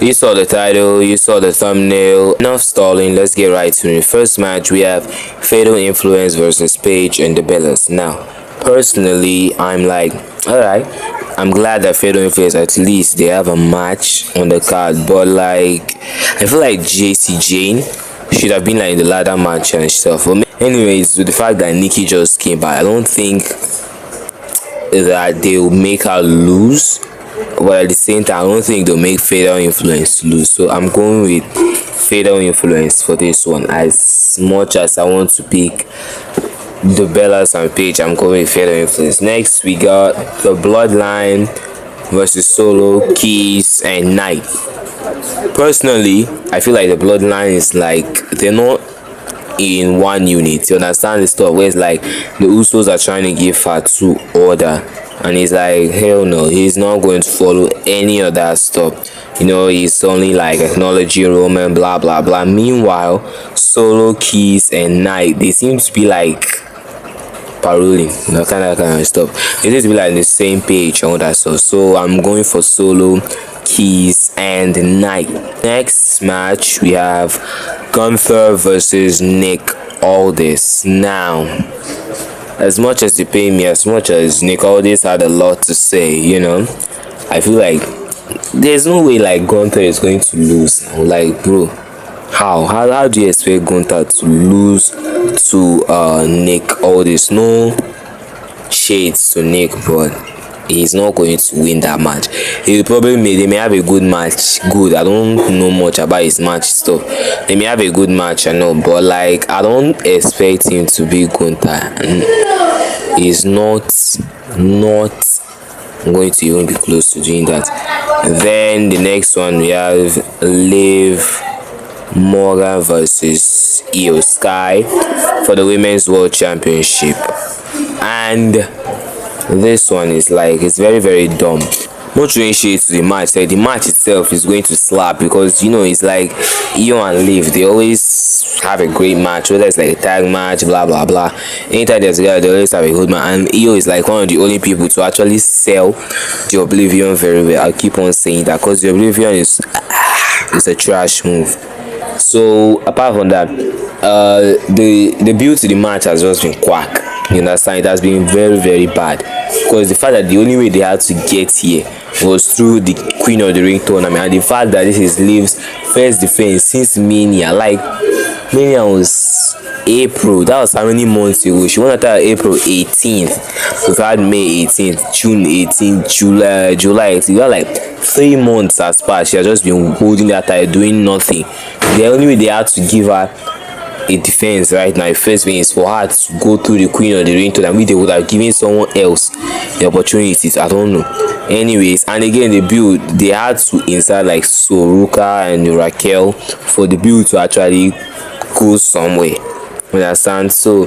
You saw the title, you saw the thumbnail. Enough stalling, let's get right to it. First match, we have Fatal Influence versus Paige and the Bellas. Now, personally, I'm like, alright, I'm glad that Fatal Influence, at least they have a match on the card, but like, I feel like ZAYN should have been like in the ladder match and stuff. But anyways, with the fact that Nikki just came back, I don't think that they'll make her lose, but at the same time I don't think they'll make Fatal Influence lose, so I'm going with Fatal Influence for this one. As much as I want to pick the Bellas and Paige, I'm going with Fatal Influence. Next we got the Bloodline versus Solo, Keys and Knight. Personally, I feel like the Bloodline is like, they're not in one unit, you understand the stuff, where it's like the Usos are trying to give Fatu order, and he's like, hell no, he's not going to follow any of that stuff, you know, he's only like acknowledging Roman, blah blah blah. Meanwhile, Solo, Keys and Knight, they seem to be like paroling, you know, kind of stuff. They seem to be like on the same page and all that stuff, so I'm going for Solo, Keys and Knight. Next match we have Gunther versus Nick Aldis. Now, as much as they pay me, as much as Nick Aldis had a lot to say, you know, I feel like there's no way like Gunther is going to lose. Like, bro, how do you expect Gunther to lose to Nick Aldis? No shades to Nick, but he's not going to win that match. He probably they may have a good match. Good, I don't know much about his match stuff. They may have a good match, I know, but like I don't expect him to be Gunther, and he's not going to even be close to doing that. Then the next one we have Liv Morgan versus Io Sky for the Women's World Championship, and this one is like, it's very very dumb. Not showing shade to the match, like the match itself is going to slap, because you know it's like Io and Liv, they always have a great match, whether it's like a tag match, blah blah blah. Anytime there's a guy, they always have a good match, and Io is like one of the only people to actually sell the Oblivion very well. I'll keep on saying that, because the Oblivion is it's a trash move. So apart from that, the build to the match has just been quack. You understand? It has been very very bad, because the fact that the only way they had to get here was through the Queen of the Ring tournament, and the fact that this is Liv's first defense since Mania. Like, Mania was April, that was how many months ago? She won at April 18th, we've had May 18th, June 18th, July 18th. You got like 3 months has passed. She has just been holding that title, doing nothing. The only way they had to give her a defense right now, first thing, is for her to go through the Queen of the Ring tournament, which they would have given someone else the opportunities. I don't know. Anyways, and again, the build, they had to insert like Soroka and Raquel for the build to actually go somewhere. Understand? So,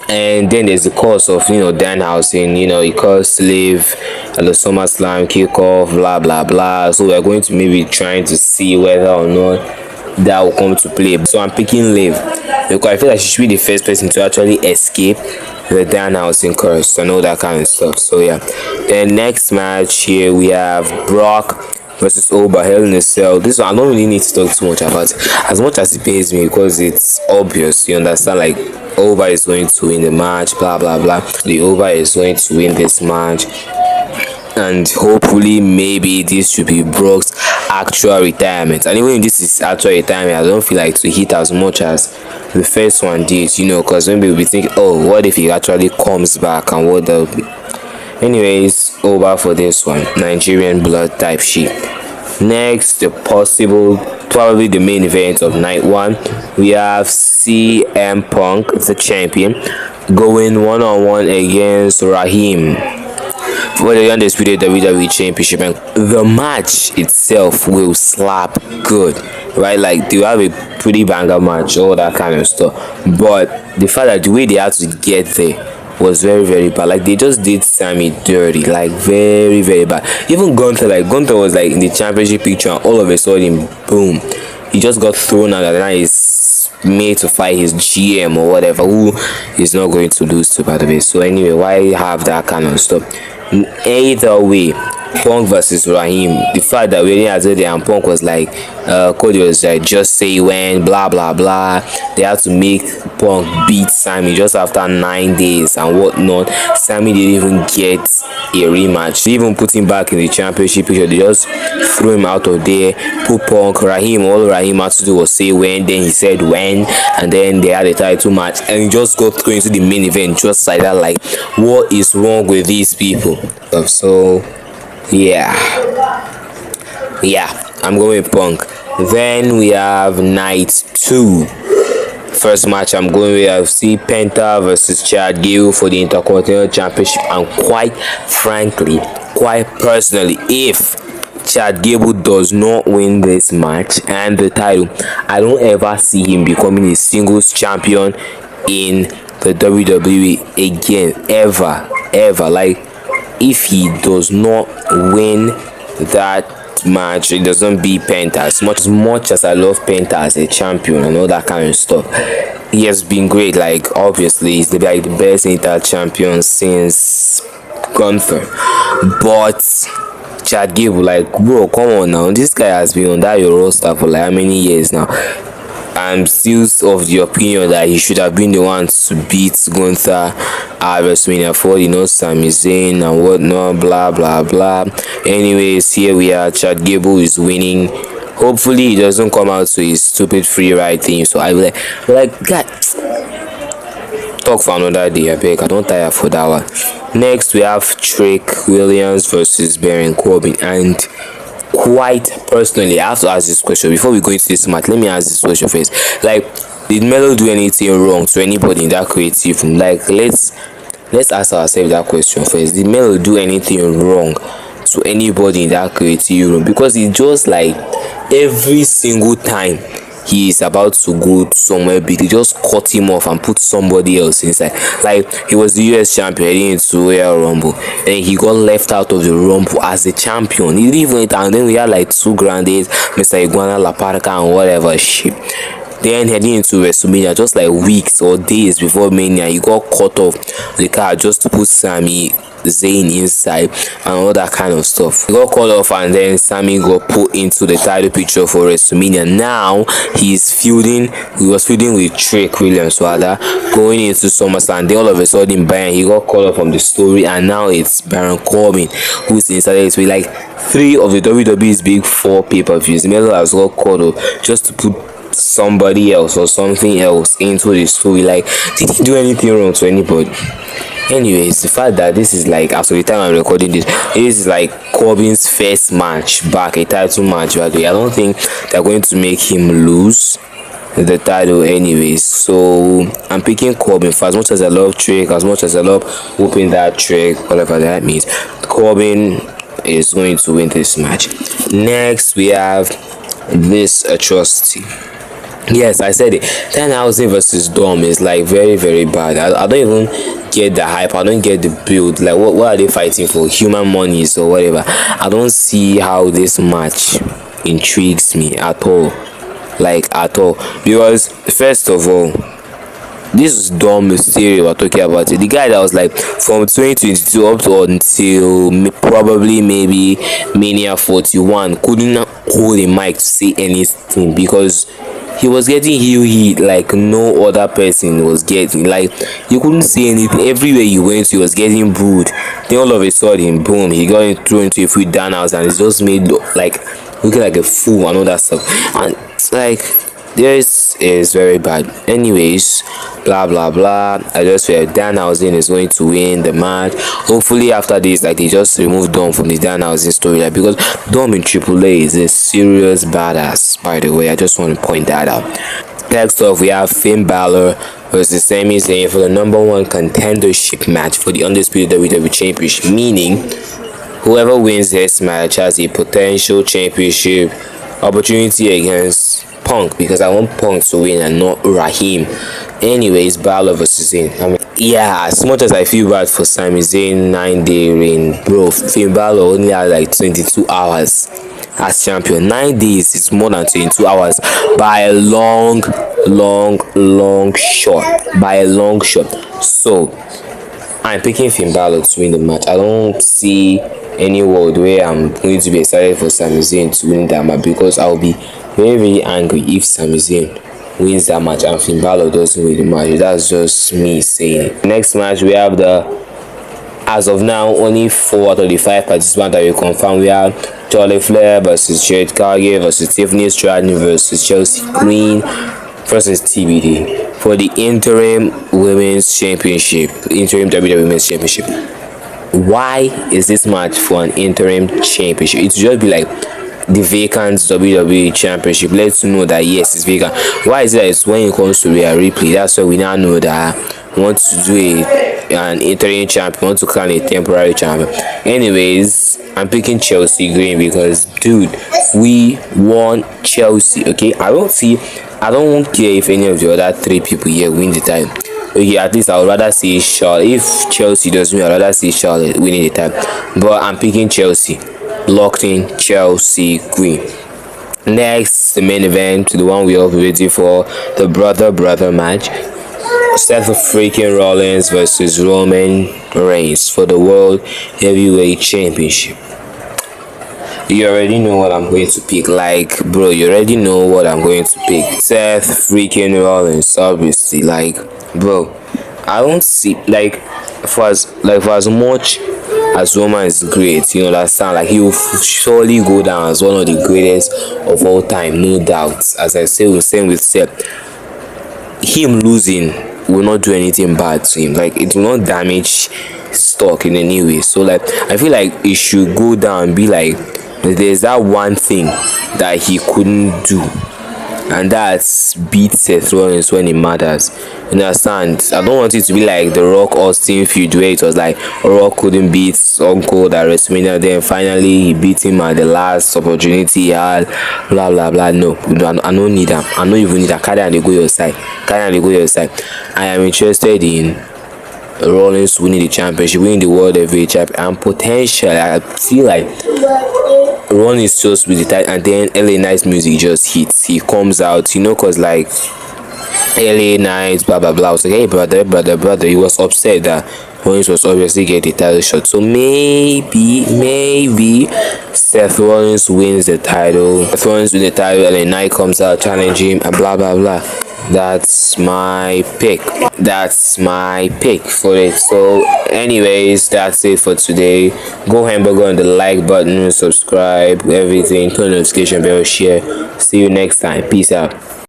and then there's the cost of, you know, Danhausen, you know, it costs Liv at the SummerSlam kickoff, blah blah blah. So we're going to maybe trying to see whether or not that will come to play. So I'm picking Liv, because I feel like she should be the first person to actually escape the Danhausen curse and all that kind of stuff. So yeah, the next match here we have Brock versus Oba, Hell in a Cell. This one I don't really need to talk too much about, as much as it pains me, because it's obvious, you understand, like Oba is going to win the match, blah blah blah. The Oba is going to win this match, and hopefully maybe this should be Brock's actual retirement. And even if this is actual retirement, I don't feel like to hit as much as the first one did, you know, because maybe we'll be thinking, oh, what if he actually comes back and what the... Anyways, over for this one, Nigerian blood type shit. Next, the possible, probably the main event of night one, we have CM Punk, the champion, going one-on-one against Raheem for the undisputed WWE Championship, and the match itself will slap good, right? Like, they have a pretty banger match, all that kind of stuff, but the fact that the way they had to get there was very very bad. Like, they just did Sammy dirty, like very very bad. Even Gunther, like Gunther was like in the championship picture, and all of a sudden, boom, he just got thrown out, and now he's made to fight his GM or whatever, who is not going to lose to, by the way. So anyway, why have that kind of stuff? Either way, Punk versus Raheem. The fact that we didn't as it and Punk was like, Cody was like, just say when, blah blah blah. They had to make Punk beat Sammy just after 9 days and whatnot. Sammy didn't even get a rematch. They even put him back in the championship picture. They just threw him out of there. Put Punk, Raheem. All Raheem had to do was say when. Then he said when, and then they had a title match, and he just got thrown into the main event just like that. Like, what is wrong with these people? So yeah, I'm going with Punk. Then we have night 2. First match I'm going with FC PENTA versus Chad Gable for the Intercontinental Championship, and quite frankly, quite personally, if Chad Gable does not win this match and the title, I don't ever see him becoming a singles champion in the WWE again, ever. Like, if he does not win that match, it doesn't beat Penta. As much as I love Penta as a champion and all that kind of stuff, he has been great. Like, obviously he's the best Inter champion since Gunther, but Chad Gable, like, bro, come on now, this guy has been on that your roster for like how many years now? I'm still of the opinion that he should have been the one to beat Gunther at WrestleMania 4, Sami Zayn and whatnot, blah blah blah. Anyways, here we are. Chad Gable is winning. Hopefully he doesn't come out to his stupid free ride thing. So I will like God, talk for another day, I beg. I don't tire for that one. Next we have Trick Williams versus Baron Corbin, and quite personally, I have to ask this question before we go into this match. Let me ask this question first. Like, did Melo do anything wrong to anybody in that creative room? Like, let's ask ourselves that question first. Did Melo do anything wrong to anybody in that creative room? Because it's just like every single time he is about to go somewhere big, they just cut him off and put somebody else inside. Like, he was the US champion heading into Royal Rumble, and he got left out of the Rumble as the champion. He didn't even enter, and then we had like 2 grandes, Mr. Iguana, La Parca, and whatever shit. Then heading into WrestleMania, just like weeks or days before Mania, he got cut off the car just to put Sami Zayn inside and all that kind of stuff. He got called off, and then Sami got put into the title picture for WrestleMania. Now he was feuding with Trick Williams rather, going into SummerSlam. Then all of a sudden, bang, he got called off from the story, and now it's Baron Corbin who's inside it with like 3 of the WWE's big 4 pay-per-views. Melo has got called off just to put somebody else or something else into the story. Like, did he do anything wrong to anybody? Anyways, the fact that this is like, after the time I'm recording this is like Corbin's first match back, a title match, by the way. I don't think they're going to make him lose the title anyways. So I'm picking Corbin. For as much as I love Trick, as much as I love whooping that Trick, whatever that means, Corbin is going to win this match. Next we have this atrocity. Yes, I said it. Danhausen versus Dom is like very, very bad. I don't even get the hype. I don't get the build. Like, what are they fighting for? Human monies or whatever? I don't see how this match intrigues me at all. Like, at all. Because first of all, this is Dom Mysterio we're talking about. It. The guy that was like from 2022 up to until probably maybe Mania 41 couldn't hold a mic to say anything because he was getting heel heat like no other person was getting. Like, you couldn't see anything. Everywhere you went, he was getting booed. Then all of a sudden, boom, he got thrown into a free Danhausen, and it's just made like looking like a fool and all that stuff. And like, this is very bad. Anyways, blah blah blah. I just feel Danhausen is going to win the match. Hopefully after this, like, they just remove Dom from the Danhausen story, like, because Dom in AAA is a serious badass, by the way. I just want to point that out. Next up, we have Finn Balor versus Sami Zayn for the #1 contendership match for the undisputed WWE Championship, meaning whoever wins this match has a potential championship opportunity against Punk, because I want Punk to win and not Raheem. Anyways, Balor versus Zayn. I mean, yeah, as much as I feel bad for Sami Zayn 9-day reign, bro, Finn Balor only had like 22 hours as champion. 9 days is more than 22 hours by a long shot. By a long shot. So I'm picking Finn Balor to win the match. I don't see any world where I'm going to be excited for Sami Zayn to win that match, because I'll be very very angry if Sami Zayn wins that match and Finn Balor doesn't win the match. That's just me saying it. Next match we have as of now only 4 out of the 5 participants that we confirm. We have Charlotte Flair versus Jade Cargill versus Tiffany Stratton versus Chelsea Green versus TBD for the interim women's championship, interim WWE women's championship. Why is this match for an interim championship? It should just be like the vacant WWE championship. Let's know that yes, it's vacant. Why is it that it's when it comes to Rhea Ripley? That's why we now know that we want to do an interim champion, want to crown a temporary champion. Anyways, I'm picking Chelsea Green because dude, we want Chelsea. Okay, I don't care if any of the other 3 people here win the title. Okay, at least I would rather see Charlotte. If Chelsea does win, I'd rather see Charlotte winning the title. But I'm picking Chelsea. Locked in, Chelsea Green. Next, the main event, the one we all been waiting for, the brother match. Seth freaking Rollins versus Roman Reigns for the World Heavyweight Championship. You already know what I'm going to pick. Like, bro, you already know what I'm going to pick. Seth freaking Rollins, obviously. Like, bro, I don't see, like, for as much as Roman is great, you understand, like he will surely go down as one of the greatest of all time, no doubt. As I say, we're saying with Seth, him losing will not do anything bad to him. Like, it will not damage stock in any way. So like, I feel like it should go down and be like, there's that one thing that he couldn't do, and that's beat Seth Rollins when it matters. You understand? I don't want it to be like the Rock Austin feud where it was like Rock couldn't beat Stone Cold at WrestleMania, then finally he beat him at the last opportunity he had, blah blah blah. No, I don't need that. I don't even need that. Carry and they go your side. Carry and they go your side. I am interested in Rollins winning the championship, winning the World Heavyweight Championship, and potentially I feel like Rollins just with the title, and then LA Knight's music just hits. He comes out, you know, cause like LA Knight, blah blah blah. I was like, hey brother. He was upset that Rollins was obviously getting the title shot. So maybe Seth Rollins wins the title. Seth Rollins wins the title. LA Knight comes out challenging him, and blah blah blah. That's my pick. That's my pick for it. So anyways, that's it for today. Go ahead and go on the like button, subscribe, everything, turn the notification bell, share. See you next time. Peace out.